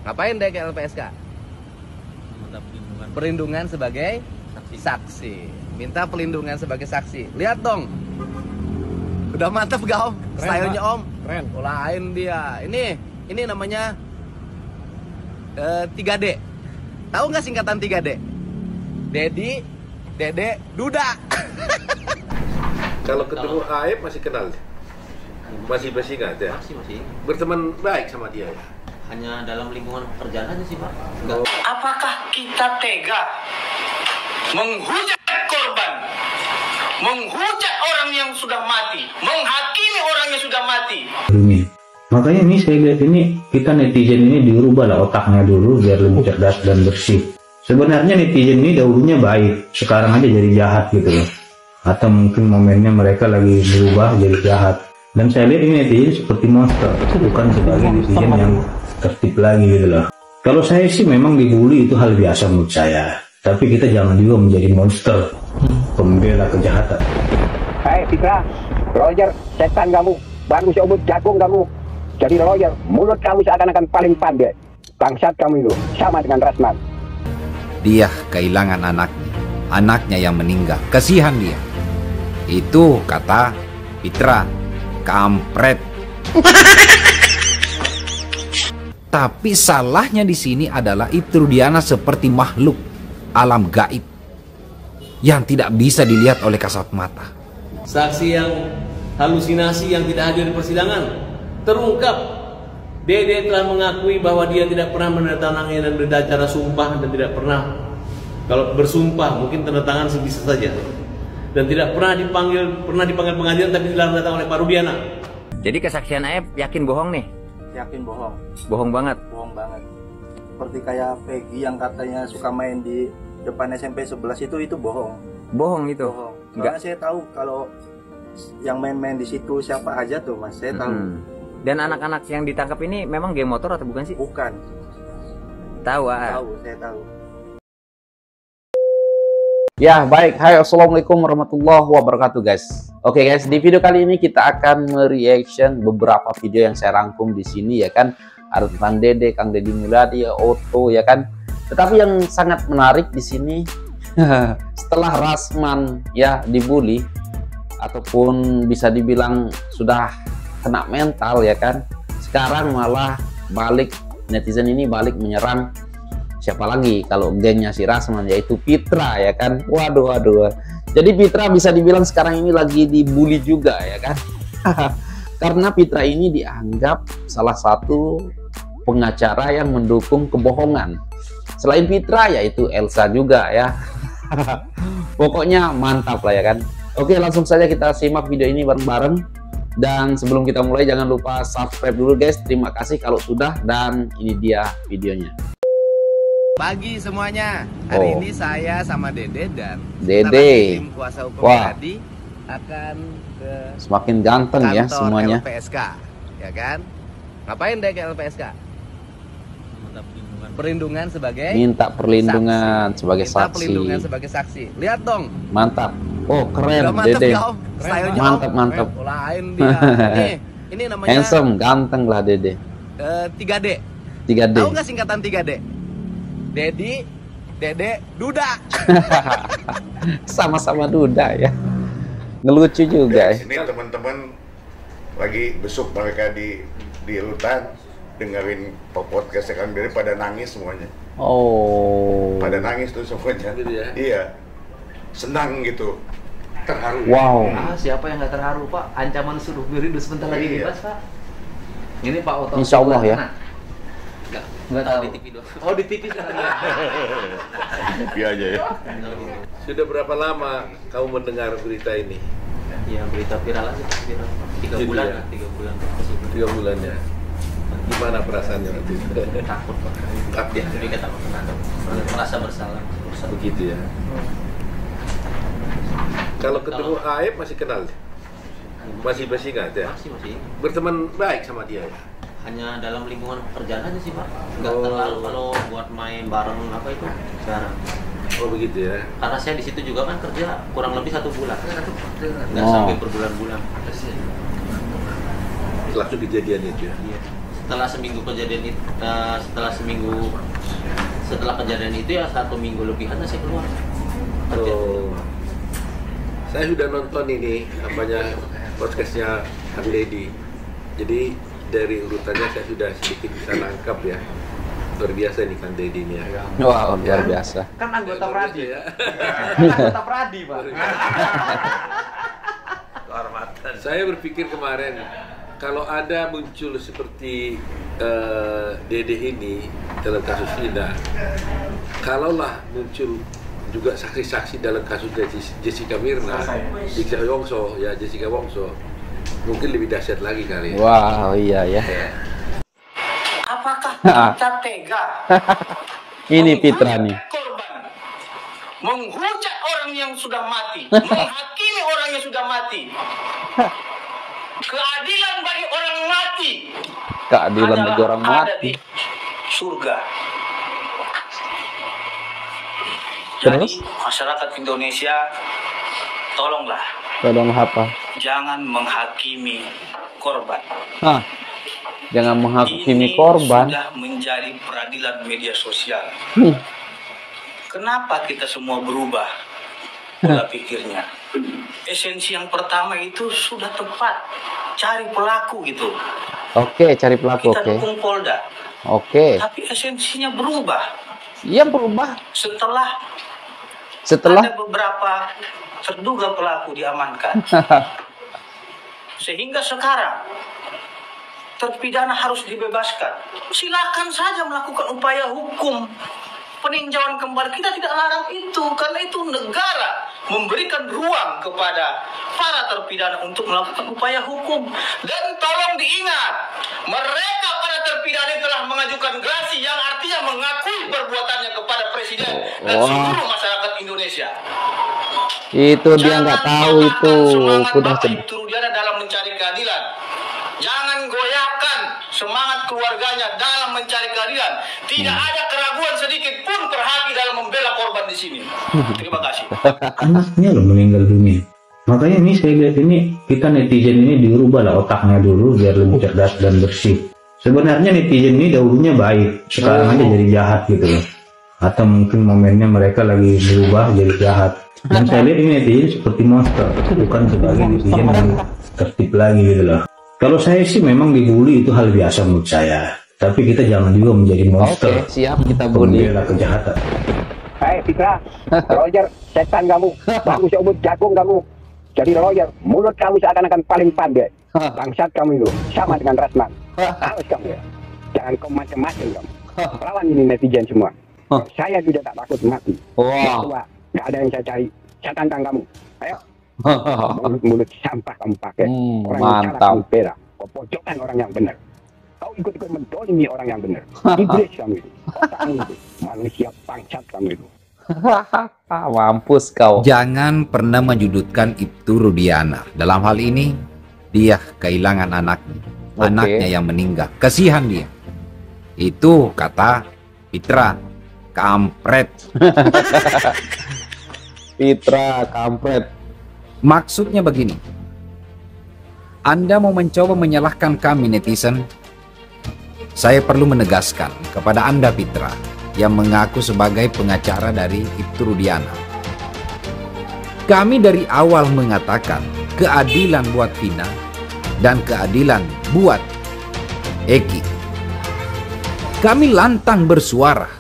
Ngapain dia ke LPSK? Minta Perlindungan sebagai saksi. Minta pelindungan sebagai saksi. Lihat dong. Udah mantep gak om? Stylenya om. Keren. Lain dia. Ini namanya 3D. Tahu nggak singkatan 3D? Dedi, Dede, Duda. Kalau ketemu Aib masih kenal? Masih ingat ya? Masih. Berteman baik sama dia ya? Hanya dalam lingkungan pekerjaan aja sih Pak. Enggak. Apakah kita tega menghujat korban, menghujat orang yang sudah mati, menghakimi orang yang sudah mati? Makanya ini saya lihat ini kita netizen ini dirubah lah otaknya dulu biar lebih cerdas dan bersih. Sebenarnya netizen ini dahulunya baik, sekarang aja jadi jahat gitu loh. Atau mungkin momennya mereka lagi berubah jadi jahat. Dan saya lihat ini netizen seperti monster, bukan sebagai netizen yang tertib lagi gitu loh. Kalau saya sih memang dibully itu hal biasa menurut saya. Tapi kita jangan juga menjadi monster, pembela kejahatan. Hai Fitra, Roger, setan kamu, baru seumur jagung kamu. Jadi lawyer, mulut kamu seakan-akan paling pandai. Bangsat kamu itu, sama dengan Rasman. Dia kehilangan anaknya yang meninggal. Kasihan dia. Itu kata Fitra, kampret. Tapi salahnya di sini adalah Ibtu Rudiana seperti makhluk alam gaib yang tidak bisa dilihat oleh kasat mata. Saksi yang halusinasi yang tidak hadir di persidangan terungkap. Dede telah mengakui bahwa dia tidak pernah menandatangani dan beracara sumpah dan tidak pernah, kalau bersumpah mungkin tanda tangan sebisa saja, dan tidak pernah dipanggil pengadilan tapi dilarang datang oleh Pak Rudiana. Jadi kesaksian Aib yakin bohong nih? Yakin bohong. Bohong banget. Bohong banget. Seperti kayak Peggy yang katanya suka main di depan SMP 11 itu bohong. Bohong itu. Bohong. Soalnya saya tahu kalau yang main-main di situ siapa aja tuh Mas, saya tahu. Dan anak-anak yang ditangkap ini memang geng motor atau bukan sih? Bukan. Tahu Tahu, saya tahu. Ya baik, hai assalamualaikum warahmatullahi wabarakatuh guys. Oke guys, di video kali ini kita akan mereaction beberapa video yang saya rangkum di sini ya kan. Ada tentang Dede, Kang Deddy Mulyadi, Otto ya kan. Tetapi yang sangat menarik di sini setelah Rasman ya dibully ataupun bisa dibilang sudah kena mental ya kan. Sekarang malah balik netizen ini balik menyerang siapa lagi kalau gengnya si Rasman, yaitu Fitra ya kan. Waduh. Jadi Fitra bisa dibilang sekarang ini lagi dibully juga ya kan. Karena Fitra ini dianggap salah satu pengacara yang mendukung kebohongan. Selain Fitra yaitu Elsa juga ya. Pokoknya mantap lah ya kan. Oke, langsung saja kita simak video ini bareng-bareng. Dan sebelum kita mulai jangan lupa subscribe dulu guys. Terima kasih kalau sudah, dan ini dia videonya. Pagi semuanya. Hari ini saya sama Dede dan Dede tim kuasa hukum tadi akan ke semakin ganteng ya semuanya. LPSK, ya kan? Ngapain dia ke LPSK? Perlindungan sebagai minta perlindungan sebagai saksi. Minta perlindungan sebagai saksi. Lihat dong. Mantap. Oh keren Dede. Mantap. Lain dia. Ini namanya handsome, ganteng lah Dede. 3D. Tahu nggak singkatan 3D? Dedi, Dede, Duda. Sama-sama Duda ya. Ngelucu juga ya. Ini teman-teman lagi besuk mereka di rutan, dengerin podcast Kang Deddy pada nangis semuanya. Oh. Pada nangis tuh semuanya. Gitu ya? Iya. Senang gitu. Terharu. Wow. Siapa yang nggak terharu Pak? Ancaman suruh beri sebentar lagi bebas Pak. Ini Pak Otto. Insya Allah ya. Nggak tahu di TV doang. Oh di TV sekarang ya. TV aja ya. Sudah berapa lama kamu mendengar berita ini? Ya berita viral aja, viral. 3 bulan ya? 3 bulan. 3 bulan ya. Gimana perasaannya waktu itu? Takut Pak. Takut. Jadi takut merasa bersalah. Begitu ya. Kalau ketemu Aib masih kenal? Masih ingat ya? Masih. Berteman baik sama dia ya? Hanya dalam lingkungan pekerjaan aja sih Pak. Nggak terlalu kalau buat main bareng apa itu jarang. Oh begitu ya. Karena saya di situ juga kan kerja kurang lebih 1 bulan. Nggak sampai berbulan-bulan. Langsung kejadian itu ya? Iya. setelah seminggu kejadian itu, setelah kejadian itu ya 1 minggu lebihan saya keluar. Oh. Saya sudah nonton ini podcastnya Kang Deddy. Jadi dari urutannya saya sudah sedikit bisa nangkap ya. Luar biasa nih Kang Deddy ini ya. Wah, luar biasa. Kan anggota Pradi ya. Anggota Pradi, Pak. Kehormatan. Saya berpikir kemarin kalau ada muncul seperti Dede ini dalam kasus Vina, kalaulah muncul juga saksi-saksi dalam kasus Jessica Mirna, Jessica Wongso, mungkin lebih dahsyat lagi kali. Wow, iya ya. Apakah kita tega Ini Fitra nih. korban, menghujat orang yang sudah mati, menghakimi orang yang sudah mati? Keadilan bagi orang mati Keadilan bagi adalah orang ada mati. di surga. Terus? Jadi masyarakat Indonesia, tolonglah Tolong apa? jangan menghakimi korban. Hah. Jangan menghakimi Ini korban. sudah menjadi peradilan media sosial. Hmm. Kenapa kita semua berubah pola pikirnya? Esensi yang pertama itu sudah tepat, cari pelaku gitu. Oke, cari pelaku. Kita Oke. dukung Polda. Oke. Tapi esensinya berubah Iya, berubah. setelah Setelah ada beberapa terduga pelaku diamankan. Sehingga sekarang terpidana harus dibebaskan. Silakan saja melakukan upaya hukum peninjauan kembali. Kita tidak larang itu, karena itu negara memberikan ruang kepada para terpidana untuk melakukan upaya hukum. Dan tolong diingat, mereka para terpidana telah mengajukan gerasi yang artinya mengakui perbuatannya kepada Presiden dan seluruh masyarakat Indonesia. itu dia nggak tahu itu udah Ibtu Rudiana dalam mencari keadilan. Jangan goyahkan semangat keluarganya dalam mencari keadilan. Tidak ada keraguan sedikit pun terhaki dalam membela korban di sini. Terima kasih. Anaknya loh meninggal dunia. Makanya ini saya lihat ini, kita netizen ini dirubah lah otaknya dulu biar lebih cerdas dan bersih. Sebenarnya netizen ini dahulunya baik, sekarang aja jadi jahat gitu loh. Atau mungkin momennya mereka lagi berubah jadi jahat. Dan saya lihat ini netizen seperti monster, bukan sebagai netizen yang tertib lagi gitu loh. Kalau saya sih memang dibully itu hal biasa menurut saya. Tapi kita jangan juga menjadi monster. Oke, siap, kita bully. Pembela kejahatan. Hei Fitra, Roger, setan kamu, baru seumur jagung kamu. Jadi Roger, mulut kamu seakan-akan paling pandai. Bangsat kamu itu, sama dengan Rasman. Awas kamu ya, jangan kau macam-macam kamu. Lawan ini netizen semua. Saya juga tak takut mati. Wow. Gak ada yang saya cari. Saya tantang kamu. Ayo. Mulut sampah kamu pakai. Orang yang cara kamu bela. Kau pojokkan orang yang benar. Kau ikut-ikut mendolimi orang yang benar. Iblis kamu itu. Otakmu itu. Manusia bangsat kamu itu. Mampus kau. Jangan pernah menjudutkan Ibtu Rudiana. Dalam hal ini, dia kehilangan anaknya. Anaknya yang meninggal. Kasihan dia. Itu kata Fitra. Kampret. Fitra, kampret. Maksudnya begini. Anda mau mencoba menyalahkan kami netizen? Saya perlu menegaskan kepada Anda Fitra yang mengaku sebagai pengacara dari Ibtu Rudiana. Kami dari awal mengatakan keadilan buat Vina dan keadilan buat Eki. Kami lantang bersuara.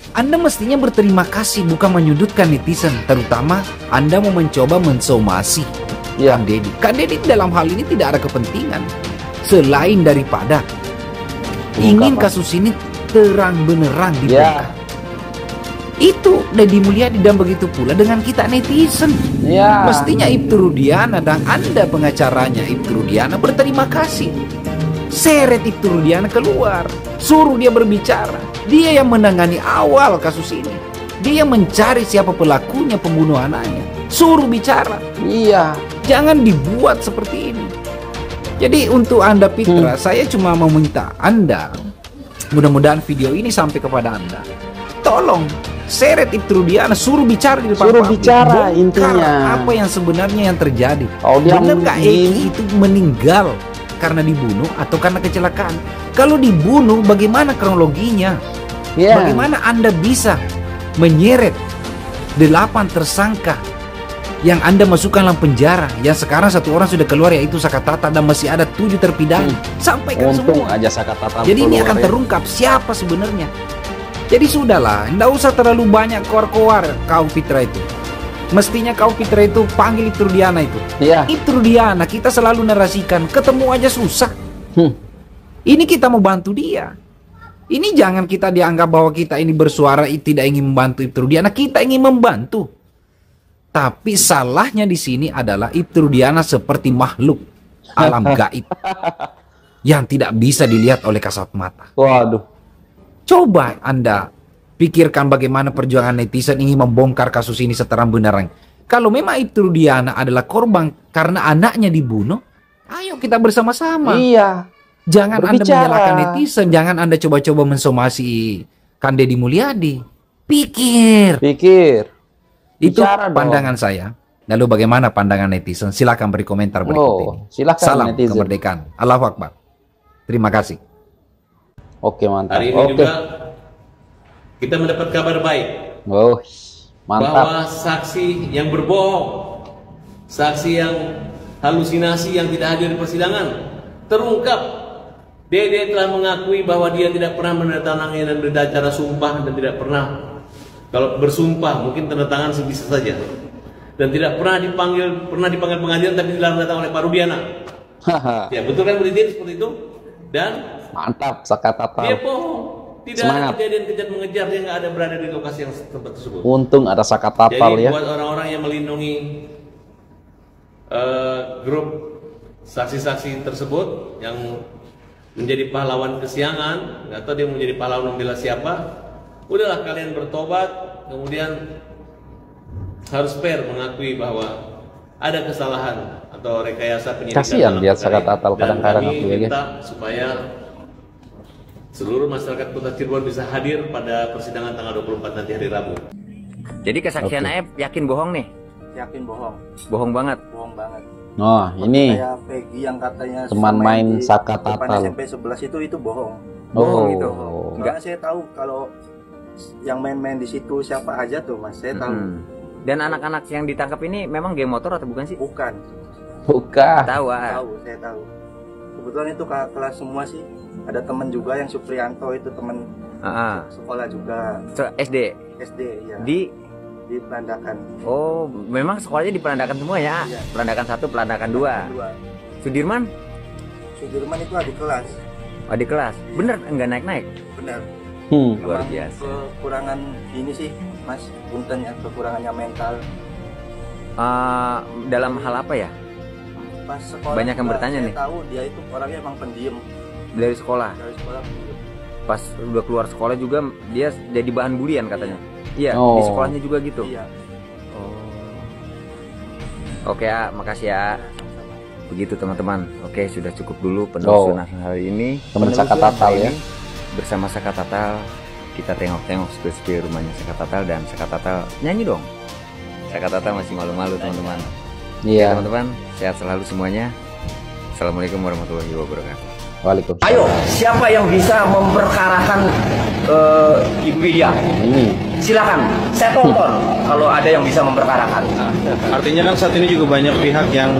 Anda mestinya berterima kasih, bukan menyudutkan netizen. Terutama Anda mau mencoba mensomasi Kang Deddy. Kang Deddy dalam hal ini tidak ada kepentingan selain daripada ingin kasus ini terang benerang dibongkar. Itu Deddy Mulyadi dan begitu pula dengan kita netizen. Mestinya Ibtu Rudiana dan Anda pengacaranya Ibtu Rudiana berterima kasih. Seret Ibtu Rudiana keluar, suruh dia berbicara. Dia yang menangani awal kasus ini. Dia yang mencari siapa pelakunya pembunuh anaknya. Suruh bicara. Iya. Jangan dibuat seperti ini. Jadi untuk Anda Fitra, saya cuma meminta Anda, mudah-mudahan video ini sampai kepada Anda. Tolong seret Ibtu Rudiana, suruh bicara di depan Suruh publik. bicara Bongkar intinya. Apa yang sebenarnya yang terjadi? Oh, dia Benarkah Eki itu meninggal karena dibunuh atau karena kecelakaan? Kalau dibunuh, bagaimana kronologinya? Bagaimana Anda bisa menyeret 8 tersangka yang Anda masukkan dalam penjara, yang sekarang 1 orang sudah keluar yaitu Sakatata, dan masih ada 7 terpidana? Sampaikan Untung semua aja Sakatata. Jadi ini akan terungkap siapa sebenarnya. Jadi sudahlah, nggak usah terlalu banyak koar-koar kau Fitra itu. Mestinya kau Fitra itu panggil Itrudiana itu. Iya. Itrudiana kita selalu narasikan, ketemu aja susah. Ini kita mau bantu dia. Ini jangan kita dianggap bahwa kita ini bersuara tidak ingin membantu Itrudiana. Kita ingin membantu. Tapi salahnya di sini adalah Itrudiana seperti makhluk alam gaib yang tidak bisa dilihat oleh kasat mata. Waduh. Coba Anda pikirkan bagaimana perjuangan netizen ingin membongkar kasus ini seterang benderang. Kalau memang Itrudiana adalah korban karena anaknya dibunuh, ayo kita bersama-sama. Iya. Jangan Berbicara. Anda menyalahkan netizen, jangan Anda coba-coba mensomasi Kang Deddy Mulyadi. Pikir. Itu pandangan saya. Lalu bagaimana pandangan netizen? Silakan beri komentar berikut ini. Silakan Salam netizen. kemerdekaan. Allahu Akbar. Terima kasih. Oke, mantap. Hari ini juga kita mendapat kabar baik. Mantap. Bahwa saksi yang berbohong, saksi yang halusinasi yang tidak hadir di persidangan, terungkap. Dede telah mengakui bahwa dia tidak pernah menandatangani dan berita acara sumpah, dan tidak pernah, kalau bersumpah mungkin tanda tangan bisa saja, dan tidak pernah dipanggil pengadilan tapi dilarang datang oleh Pak Rudiana. Ya betul kan berita seperti itu? Dan mantap, Sakatata. dia bohong. Tidak ada kejadian kejar mengejar, dia nggak ada berada di lokasi yang tempat tersebut. Untung ada Sakatata Jadi ya. buat orang-orang yang melindungi grup saksi-saksi tersebut yang menjadi pahlawan kesiangan, nggak tahu dia menjadi pahlawan membela siapa, udahlah kalian bertobat, kemudian harus fair mengakui bahwa ada kesalahan atau rekayasa penyidikan. Kasihan dalam lihat perkara ini. Sakatata Dan kadang-kadang kami aku ya, guys. minta supaya seluruh masyarakat Kota Cirebon bisa hadir pada persidangan tanggal 24 nanti hari Rabu. Jadi kesaksian Aep yakin bohong nih? Yakin bohong. Bohong banget. Bohong banget. Oh, ini Kayak Peggy yang katanya teman suka main di Sakatata. depan SMP 11 itu bohong. Bohong gitu. Enggak, saya tahu kalau yang main-main di situ siapa aja tuh, Mas. Saya tahu. Dan anak-anak yang ditangkap ini memang geng motor atau bukan sih? Bukan. Tahu, Tahu, saya tahu. Kebetulan itu kelas semua sih. Ada teman juga yang Supriyanto itu teman sekolah juga. SD. SD ya. Di Pelandakan. Oh, memang sekolahnya di Pelandakan semua ya? Iya. Pelandakan 1, Pelandakan 2. Sudirman? Sudirman itu adik kelas. Adik kelas. Bener enggak naik-naik? Bener. Luar biasa. Kekurangan ini sih, Mas, punten ya, kekurangannya mental. Dalam hal apa ya? Pas sekolah banyak yang bertanya saya nih. Tahu dia itu orangnya emang pendiam. Dari sekolah. Dari sekolah pendiam. Pas udah keluar sekolah juga dia jadi bahan bulian katanya. Iya, di sekolahnya juga gitu. Iya. Oke, makasih ya. Begitu teman-teman. Oke, sudah cukup dulu penelusuran hari ini. Teman Sakatata ya. Bersama Sakatata kita tengok-tengok spesies rumahnya Sakatata, dan Sakatata nyanyi dong. Sakatata masih malu-malu teman-teman. Iya. Teman-teman, sehat selalu semuanya. Assalamualaikum warahmatullahi wabarakatuh. Waalaikumsalam. Ayo, siapa yang bisa memperkarakan Ibu Widya? Silakan, saya tonton kalau ada yang bisa memperkarakan. Artinya kan saat ini juga banyak pihak yang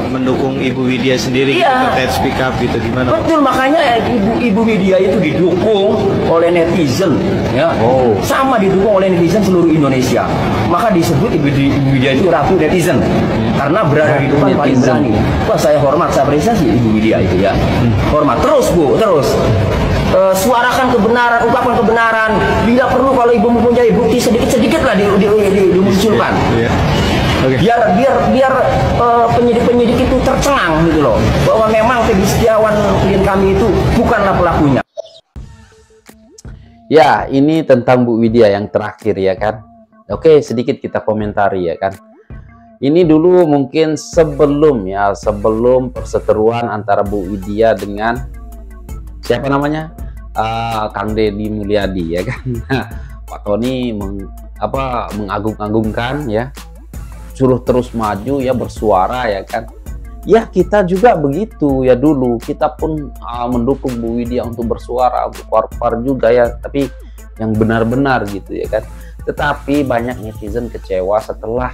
mendukung Ibu Widya sendiri gitu, terkait speak up gitu, gimana? Betul, makanya Ibu Widya itu didukung oleh netizen, ya. Sama didukung oleh netizen seluruh Indonesia. Maka disebut Ibu Widya itu ratu netizen, karena berada di depan paling berani. Wah, saya hormat, saya apresiasi Ibu Widya itu ya. Hormat terus Bu, terus. Suarakan kebenaran, ungkapkan kebenaran. Bila perlu kalau ibu mempunyai bukti sedikit-sedikit lah dimunculkan. Biar penyidik-penyidik itu tercengang gitu loh, bahwa memang Peggy Setiawan klien kami itu bukanlah pelakunya. Ya, ini tentang Bu Widya yang terakhir ya kan. Oke, sedikit kita komentari ya kan. Ini dulu mungkin sebelum perseteruan antara Bu Widya dengan siapa namanya? Kang Deddy Mulyadi ya kan. Pak Tony mengagung-agungkan ya, suruh terus maju ya, bersuara ya kan. Ya kita juga begitu ya, dulu kita pun mendukung Bu Widya untuk bersuara, untuk keluar juga ya, tapi yang benar-benar gitu ya kan. Tetapi banyak netizen kecewa setelah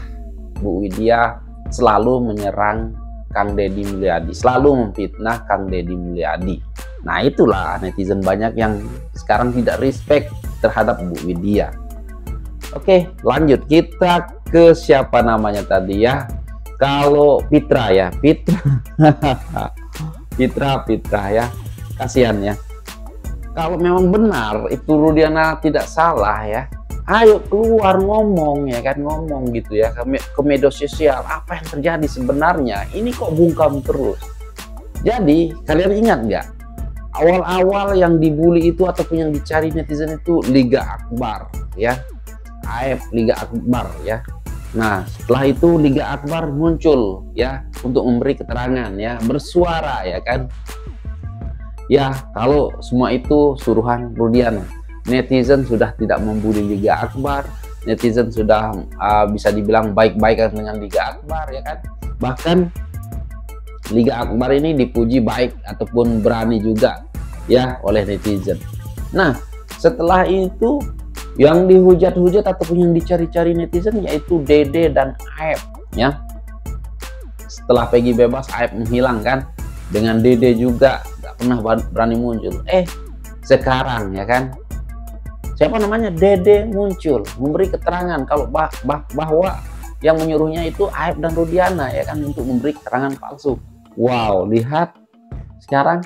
Bu Widya selalu menyerang Kang Deddy Mulyadi, selalu memfitnah Kang Deddy Mulyadi. Nah itulah netizen banyak yang sekarang tidak respect terhadap Bu Widya. Oke, lanjut kita ke siapa namanya tadi ya. Kalau Fitra ya, Fitra ya, kasihan ya. Kalau memang benar itu Rudiana tidak salah ya, ayo keluar ngomong ya kan, ngomong gitu ya ke media sosial apa yang terjadi sebenarnya. Ini kok bungkam terus. Jadi kalian ingat nggak, awal-awal yang dibully itu ataupun yang dicari netizen itu Liga Akbar ya, AF Liga Akbar ya. Nah setelah itu Liga Akbar muncul ya untuk memberi keterangan ya, bersuara ya kan. Ya kalau semua itu suruhan Rudiana, netizen sudah tidak membuli Liga Akbar, netizen sudah bisa dibilang baik-baik dengan Liga Akbar ya kan. Bahkan Liga Akbar ini dipuji baik ataupun berani juga ya oleh netizen. Nah setelah itu yang dihujat-hujat ataupun yang dicari-cari netizen yaitu Dede dan Aep ya. Setelah Peggy bebas, Aep menghilang kan, dengan Dede juga nggak pernah berani muncul. Sekarang ya kan, siapa namanya, Dede muncul memberi keterangan kalau bahwa yang menyuruhnya itu Aep dan Rudiana ya kan, untuk memberi keterangan palsu. Wow, lihat sekarang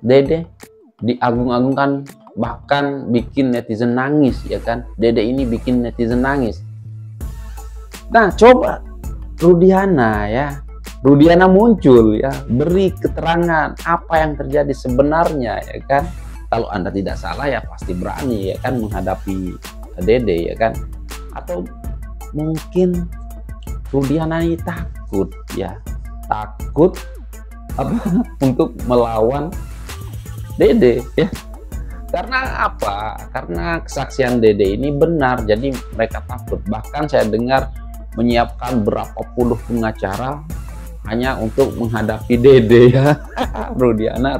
Dede diagung-agungkan, bahkan bikin netizen nangis ya kan. Dede ini bikin netizen nangis. Nah coba Rudiana ya, Rudiana muncul ya, beri keterangan apa yang terjadi sebenarnya ya kan. Kalau Anda tidak salah ya pasti berani ya kan menghadapi Dede ya kan. Atau mungkin Rudiana ini takut ya, takut apa untuk melawan Dede ya. Karena apa? Karena kesaksian Dede ini benar, jadi mereka takut. Bahkan saya dengar menyiapkan berapa puluh pengacara hanya untuk menghadapi Dede ya. Rudiana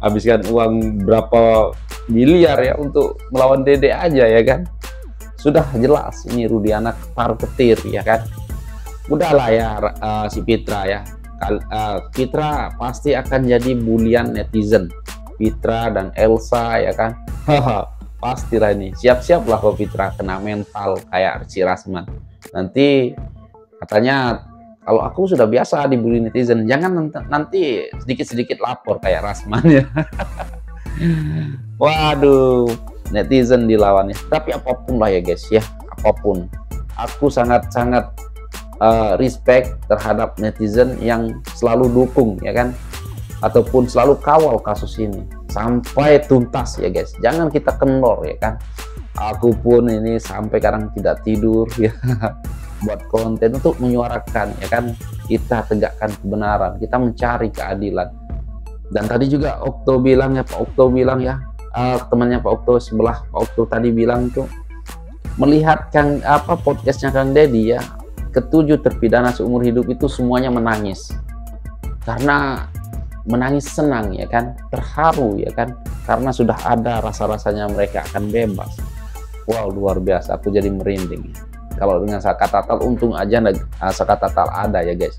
habiskan uang berapa miliar ya untuk melawan Dede aja ya kan. Sudah jelas ini Rudiana ketar-ketir ya kan. Udahlah ya si Fitra ya. Fitra pasti akan jadi bulian netizen. Fitra dan Elsa ya kan. Pastilah ini, siap-siaplah kalau Fitra kena mental kayak si Rasman. Nanti katanya kalau aku sudah biasa dibully netizen, jangan nanti sedikit-sedikit lapor kayak Rasman ya. Waduh, netizen dilawannya. Tapi apapun lah ya guys ya, apapun, aku sangat-sangat respect terhadap netizen yang selalu dukung ya kan, ataupun selalu kawal kasus ini sampai tuntas ya guys. Jangan kita kendor ya kan. Aku pun ini sampai kadang tidak tidur ya buat konten untuk menyuarakan ya kan, kita tegakkan kebenaran, kita mencari keadilan. Dan tadi juga Okto bilang ya, Pak Okto bilang ya, temannya Pak Okto sebelah Pak Okto tadi bilang tuh, melihat podcastnya Kang Deddy ya, ketujuh terpidana seumur hidup itu semuanya menangis. Karena menangis senang ya kan, terharu ya kan, karena sudah ada rasa-rasanya mereka akan bebas. Wow, luar biasa, aku jadi merinding. Kalau dengan Saka Tatal, untung aja Saka Tatal ada ya guys.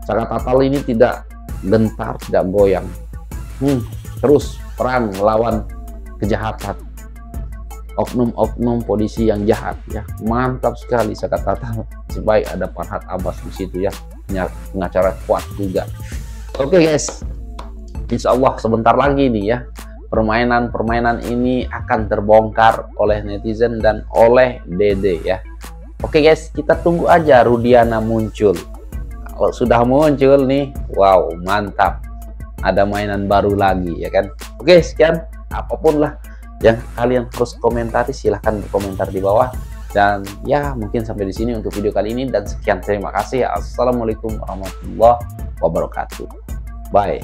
Saka Tatal ini tidak gentar, tidak goyang, terus perang melawan kejahatan, oknum-oknum polisi yang jahat ya. Mantap sekali Saka Tatal. Sebaik ada Farhad Abbas di situ ya, pengacara kuat juga. Oke guys, insya Allah sebentar lagi nih ya, permainan ini akan terbongkar oleh netizen dan oleh Dede ya. Oke guys, kita tunggu aja Rudiana muncul. Kalau sudah muncul nih, wow mantap, ada mainan baru lagi ya kan. Oke, sekian, apapun lah yang kalian harus komentari, silahkan berkomentar di bawah. Dan ya mungkin sampai di sini untuk video kali ini, dan sekian, terima kasih. Assalamualaikum warahmatullahi wabarakatuh. Bye.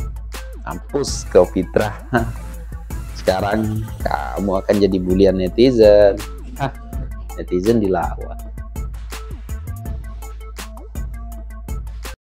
Mampus kau Fitra. Sekarang kamu akan jadi bulian netizen. Netizen dilawan.